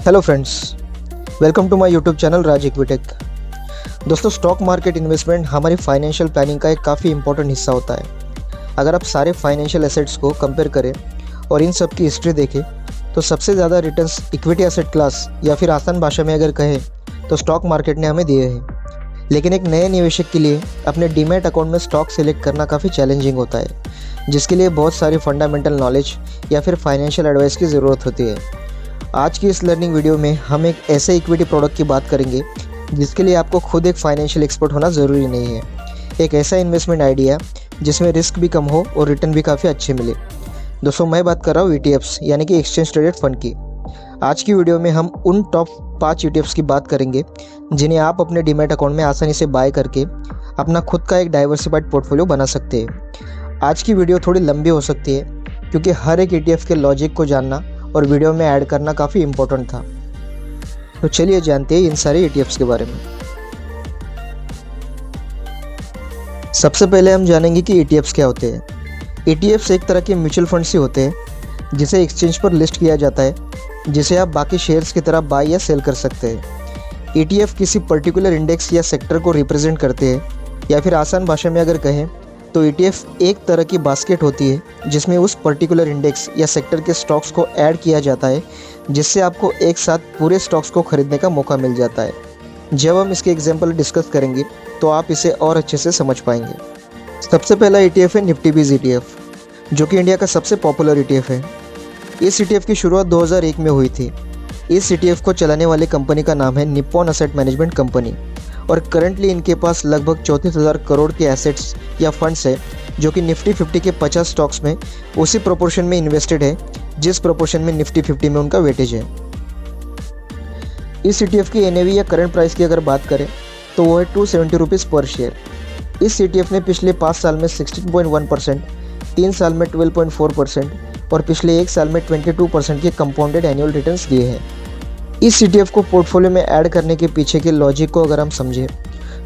Hello friends, welcome to my YouTube channel Raj Equitech. दोस्तों, stock market investment हमारी financial planning का एक काफ़ी इंपॉर्टेंट हिस्सा होता है। अगर आप सारे फाइनेंशियल एसेट्स को कंपेयर करें और इन सब की हिस्ट्री देखें तो सबसे ज़्यादा रिटर्न्स इक्विटी एसेट क्लास या फिर आसान भाषा में अगर कहें तो स्टॉक मार्केट ने हमें दिए हैं। लेकिन एक नए निवेशक के लिए अपने डीमैट अकाउंट में स्टॉक सेलेक्ट करना काफ़ी चैलेंजिंग होता है, जिसके लिए बहुत सारी फंडामेंटल नॉलेज या फिर फाइनेंशियल एडवाइस की ज़रूरत होती है। आज की इस लर्निंग वीडियो में हम एक ऐसे इक्विटी प्रोडक्ट की बात करेंगे जिसके लिए आपको खुद एक फाइनेंशियल एक्सपर्ट होना ज़रूरी नहीं है। एक ऐसा इन्वेस्टमेंट आइडिया जिसमें रिस्क भी कम हो और रिटर्न भी काफ़ी अच्छे मिले। दोस्तों, मैं बात कर रहा हूँ ETFs यानी कि एक्सचेंज ट्रेडेड फंड की। आज की वीडियो में हम उन टॉप 5 ETFs की बात करेंगे जिन्हें आप अपने डीमैट अकाउंट में आसानी से बाय करके अपना खुद का एक डाइवर्सिफाइड पोर्टफोलियो बना सकते हैं। आज की वीडियो थोड़ी लंबी हो सकती है क्योंकि हर एक ETF के लॉजिक को जानना और वीडियो में ऐड करना काफ़ी इम्पोर्टेंट था। तो चलिए जानते हैं इन सारे ETFs के बारे में। सबसे पहले हम जानेंगे कि ETFs क्या होते हैं। ETFs एक तरह के म्यूचुअल फंड्स ही होते हैं जिसे एक्सचेंज पर लिस्ट किया जाता है, जिसे आप बाकी शेयर्स की तरह बाय या सेल कर सकते हैं। ETF किसी पर्टिकुलर इंडेक्स या सेक्टर को रिप्रेजेंट करते हैं, या फिर आसान भाषा में अगर कहें तो ETF एक तरह की बास्केट होती है जिसमें उस पर्टिकुलर इंडेक्स या सेक्टर के स्टॉक्स को ऐड किया जाता है, जिससे आपको एक साथ पूरे स्टॉक्स को खरीदने का मौका मिल जाता है। जब हम इसके एग्जाम्पल डिस्कस करेंगे तो आप इसे और अच्छे से समझ पाएंगे। सबसे पहला ETF है निफ्टी बीज ETF, जो कि इंडिया का सबसे पॉपुलर ETF है। इस ETF की शुरुआत 2001 में हुई थी। इस ETF को चलाने वाली कंपनी का नाम है निप्पॉन एसेट मैनेजमेंट कंपनी, और करंटली इनके पास लगभग 34,000 करोड़ के एसेट्स या फंड्स है, जो कि निफ्टी 50 के 50 स्टॉक्स में उसी प्रोपोर्शन में इन्वेस्टेड है जिस प्रोपोर्शन में निफ्टी 50 में उनका वेटेज है। इस ETF की NAV या करंट प्राइस की अगर बात करें तो वो है 270 रुपीज़ पर शेयर। इस ETF ने पिछले 5 साल में 16.1%, 3 साल में 12.4% और पिछले 1 साल में 22% के कंपाउंडेड एनुअल रिटर्न्स दिए हैं। इस ETF को पोर्टफोलियो में ऐड करने के पीछे के लॉजिक को अगर हम समझें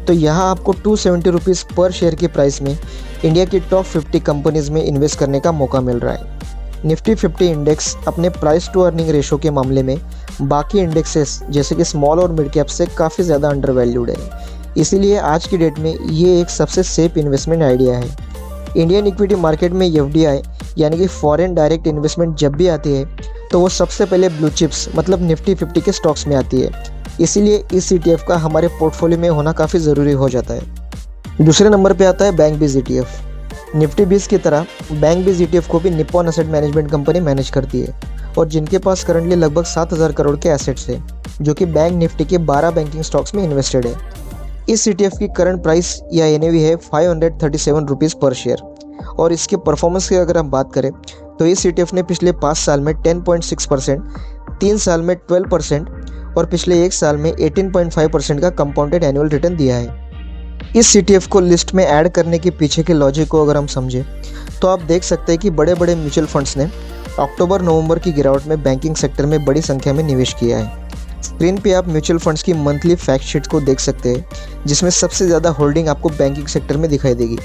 तो यहाँ आपको 270 रुपीज़ पर शेयर की प्राइस में इंडिया की टॉप 50 कंपनीज में इन्वेस्ट करने का मौका मिल रहा है। निफ्टी 50 इंडेक्स अपने प्राइस टू अर्निंग रेशो के मामले में बाकी इंडेक्सेस जैसे कि स्मॉल और मिड कैप से काफ़ी ज़्यादा अंडर वैल्यूड है। इसीलिए आज की डेट में ये एक सबसे सेफ इन्वेस्टमेंट आइडिया है। इंडियन इक्विटी मार्केट में FDI यानी कि फॉरेन डायरेक्ट इन्वेस्टमेंट जब भी आती है तो वो सबसे पहले ब्लू चिप्स मतलब निफ्टी 50 के स्टॉक्स में आती है। इसीलिए इस ETF का हमारे पोर्टफोलियो में होना काफ़ी ज़रूरी हो जाता है। दूसरे नंबर पे आता है बैंक बीज ETF। निफ्टी बीज की तरह बैंक बीज ETF को भी Nippon asset management company manage करती है, और जिनके पास करंटली लगभग 7,000 करोड़ के एसेट्स है, जो कि बैंक निफ्टी के 12 बैंकिंग स्टॉक्स में इन्वेस्टेड है। इस ETF की करंट प्राइस या NAV है 537 रुपीज़ पर शेयर, और इसके परफॉर्मेंस की अगर हम बात करें तो इस ETF ने पिछले 5 साल में 10.6%, 3 साल में 12% और पिछले 1 साल में 18.5% का कंपाउंडेड एनुअल रिटर्न दिया है। इस ETF को लिस्ट में ऐड करने के पीछे के लॉजिक को अगर हम समझें तो आप देख सकते हैं कि बड़े बड़े म्यूचुअल फंड्स ने अक्टूबर-नवंबर की गिरावट में बैंकिंग सेक्टर में बड़ी संख्या में निवेश किया है। स्क्रीन पे आप म्यूचुअल फंड्स की मंथली फैक्ट शीट को देख सकते हैं, जिसमें सबसे ज़्यादा होल्डिंग आपको बैंकिंग सेक्टर में दिखाई देगी।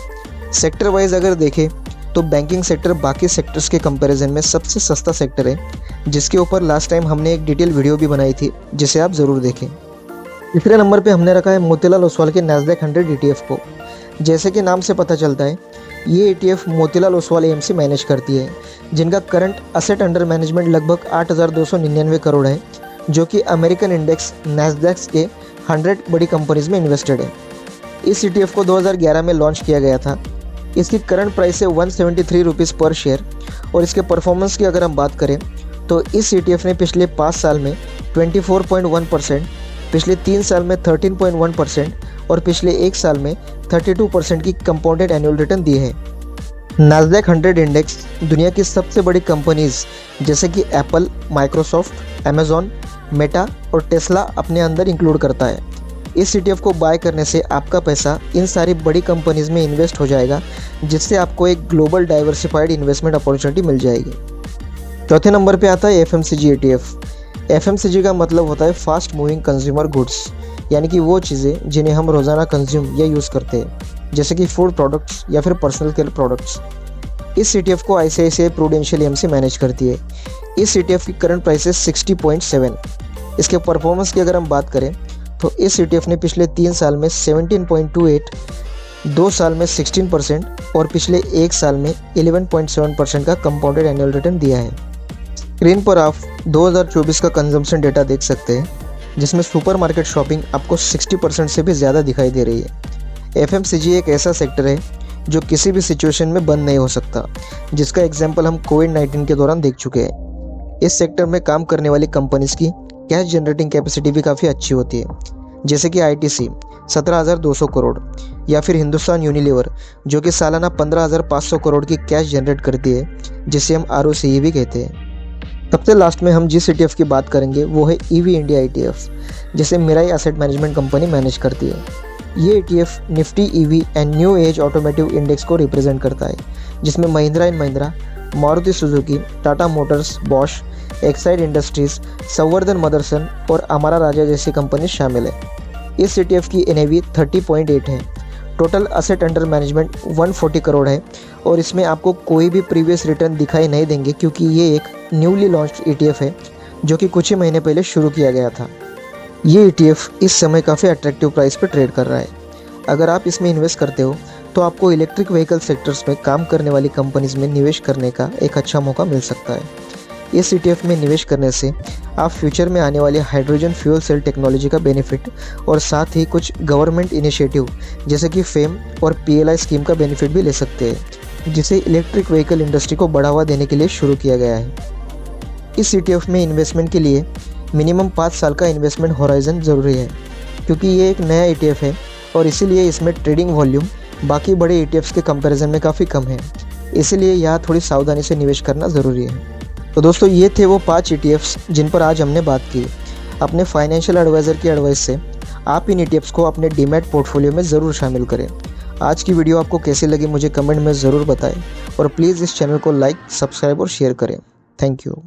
सेक्टर वाइज अगर देखें तो बैंकिंग सेक्टर बाकी सेक्टर्स के कंपैरिजन में सबसे सस्ता सेक्टर है, जिसके ऊपर लास्ट टाइम हमने एक डिटेल वीडियो भी बनाई थी, जिसे आप ज़रूर देखें। तीसरे नंबर पे हमने रखा है मोतीलाल ओसवाल के NASDAQ 100 ETF को। जैसे कि नाम से पता चलता है, ये ETF Motilal Oswal AMC manage करती है, जिनका करंट असेट अंडर मैनेजमेंट लगभग 8,299 करोड़ है, जो कि अमेरिकन इंडेक्स NASDAQ के 100 बड़ी कंपनीज में इन्वेस्टेड है। इस ETF को 2011 में लॉन्च किया गया था। इसकी करंट प्राइस है 173 रुपीज़ पर शेयर, और इसके परफॉर्मेंस की अगर हम बात करें तो इस ETF ने पिछले 5 साल में 24.1%, पिछले 3 साल में 13.1% और पिछले 1 साल में 32% की कंपाउंडेड एनुअल रिटर्न दिए हैं। NASDAQ 100 इंडेक्स दुनिया की सबसे बड़ी कंपनीज जैसे कि एप्पल, माइक्रोसॉफ्ट, अमेजॉन, मेटा और टेस्ला अपने अंदर इंक्लूड करता है। इस ETF को बाय करने से आपका पैसा इन सारी बड़ी कंपनीज में इन्वेस्ट हो जाएगा, जिससे आपको एक ग्लोबल डाइवर्सिफाइड इन्वेस्टमेंट अपॉर्चुनिटी मिल जाएगी। चौथे नंबर पे आता है FMCG ETF। FMCG का मतलब होता है फास्ट मूविंग कंज्यूमर गुड्स, यानी कि वो चीज़ें जिन्हें हम रोज़ाना कंज्यूम या यूज़ करते हैं, जैसे कि फूड प्रोडक्ट्स या फिर पर्सनल केयर प्रोडक्ट्स। इस ETF को ICICI प्रूडेंशियल AMC मैनेज करती है। इस ETF की करंट प्राइस है 60.7। इसके परफॉर्मेंस की अगर हम बात करें तो इस ETF ने पिछले 3 साल में 17.28, 2 साल में 16% और पिछले 1 साल में 11.7% का कंपाउंडेड एनुअल रिटर्न दिया है। स्क्रीन पर आप 2024 का कंजम्पशन डेटा देख सकते हैं, जिसमें सुपरमार्केट शॉपिंग आपको 60% से भी ज़्यादा दिखाई दे रही है। FMCG एक ऐसा सेक्टर है जो किसी भी सिचुएशन में बंद नहीं हो सकता, जिसका एग्जाम्पल हम कोविड-19 के दौरान देख चुके हैं। इस सेक्टर में काम करने वाली कंपनीज की कैश जनरेटिंग कैपेसिटी भी काफ़ी अच्छी होती है, जैसे कि ITC 17,200 करोड़ या फिर हिंदुस्तान यूनिलीवर जो कि सालाना 15,500 करोड़ की कैश जनरेट करती है, जिसे हम ROCE भी कहते हैं। सबसे लास्ट में हम जिस ETF की बात करेंगे वो है EV इंडिया ETF, जिसे Mirae asset management company manage करती है। ये ETF Nifty EV and new age automotive index को रिप्रेजेंट करता है, जिसमें Mahindra and Mahindra, Maruti Suzuki, Tata motors, Bosch, Exide industries, Samvardhana Motherson और अमारा राजा जैसी कंपनी शामिल है। इस ETF की NAV 30.8 है। Total asset under management 140 crore है और इसमें आपको कोई भी प्रीवियस रिटर्न दिखाई नहीं देंगे, क्योंकि ये एक न्यूली लॉन्च्ड ETF है जो कि कुछ ही महीने पहले शुरू किया गया था। ये ETF इस समय काफ़ी अट्रैक्टिव प्राइस पर ट्रेड कर रहा है। अगर आप इसमें इन्वेस्ट करते हो तो आपको इलेक्ट्रिक व्हीकल सेक्टर्स में काम करने वाली कंपनीज में निवेश करने का एक अच्छा मौका मिल सकता है। इस ETF में निवेश करने से आप फ्यूचर में आने वाली हाइड्रोजन फ्यूल सेल टेक्नोलॉजी का बेनिफिट और साथ ही कुछ गवर्नमेंट इनिशिएटिव जैसे कि फेम और PLI स्कीम का बेनिफिट भी ले सकते हैं, जिसे इलेक्ट्रिक व्हीकल इंडस्ट्री को बढ़ावा देने के लिए शुरू किया गया है। इस ETF में इन्वेस्टमेंट के लिए मिनिमम 5 साल का इन्वेस्टमेंट होराइजन ज़रूरी है, क्योंकि ये एक नया ETF है और इसीलिए इसमें ट्रेडिंग वॉल्यूम बाकी बड़े ETFs के कंपैरिजन में काफ़ी कम है। इसीलिए यहाँ थोड़ी सावधानी से निवेश करना ज़रूरी है। तो दोस्तों, ये थे वो 5 ETFs जिन पर आज हमने बात की। अपने फाइनेंशियल एडवाइज़र की एडवाइस से आप इन ETFs को अपने डीमैट पोर्टफोलियो में ज़रूर शामिल करें। आज की वीडियो आपको कैसी लगी मुझे कमेंट में ज़रूर बताएं और प्लीज़ इस चैनल को लाइक, सब्सक्राइब और शेयर करें। Thank you.